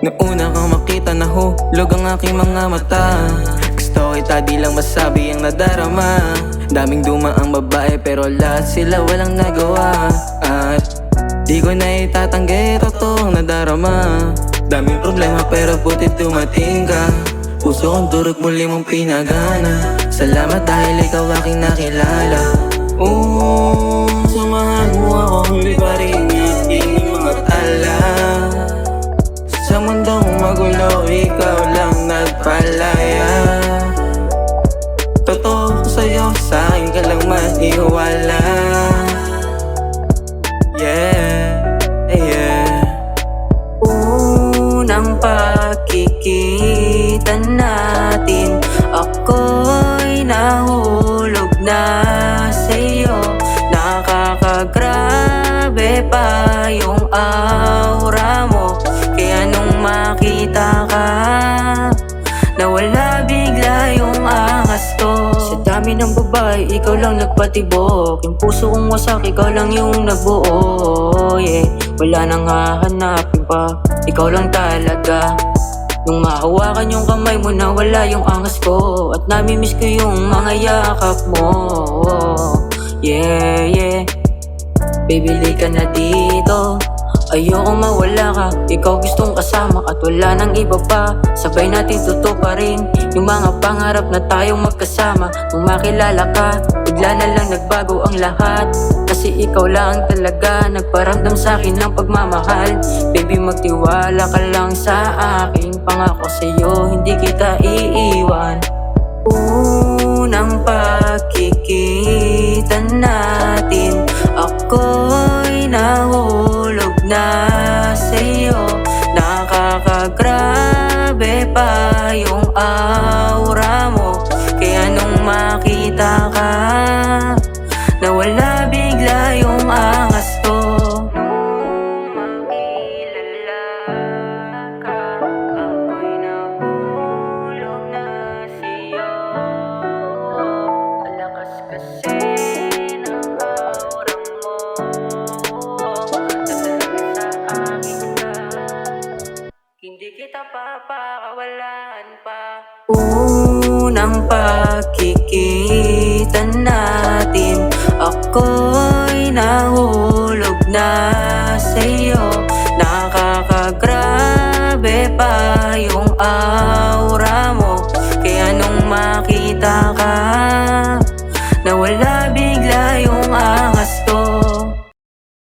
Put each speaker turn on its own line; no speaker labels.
Nung una kang makita nahulog ang aking mga mata. Gusto kita di lang masabi ang nadarama. Daming dumaang babae pero lahat sila walang nagawa. At di ko na itatanggi totoong nadarama. Daming problema pero buti dumating ka. Puso kong durog muli mong pinagana. Salamat dahil ikaw aking nakilala. Samahan mo ako, huli pa rin aking mga tala. Sa mundong magulo, ikaw lang nagpalaya. Totoo sa'yo, sa'kin ka lang maniwala. Yeah, yeah.
Unang pagkikita natin, ako'y nahulog na sa'yo. Nakakagrabe pa yung aura mo. Kaya nung makita ka, nawala bigla yung angas ko. Sa dami ng babae, ikaw lang nagpatibok. Yung puso kong wasak, ikaw lang yung nabuo. Yeah, wala nang hahanapin pa, ikaw lang talaga. Nung mahawakan yung kamay mo, nawala yung angas ko. At namimiss ko yung mga yakap mo. Yeah, yeah. Bibili ka na dito, ayoko mawala ka. Ikaw gustong kasama at wala nang iba pa. Sabay natin tutuparin yung mga pangarap na tayong magkasama. Nung makilala ka, bigla na lang nagbago ang lahat. Kasi ikaw lang talaga nagparamdam sa'kin ng pagmamahal. Baby, magtiwala ka lang sa akin. Pangako sa'yo, hindi kita iiwan. Unang pagkikita natin, ako'y nahulog na sa'yo. Nakakagrabe pa yung aura mo. Kaya nung makita ka, nawala bigla yung angas ko. Nung makilala ka, ako'y nahulog na sa'yo. Malakas kasi ng aura mo, nadala sa akin ka. Hindi kita papakawalan pa. Unang pagkikita natin, ako'y nahulog na sa'yo. Nakakagrabe pa yung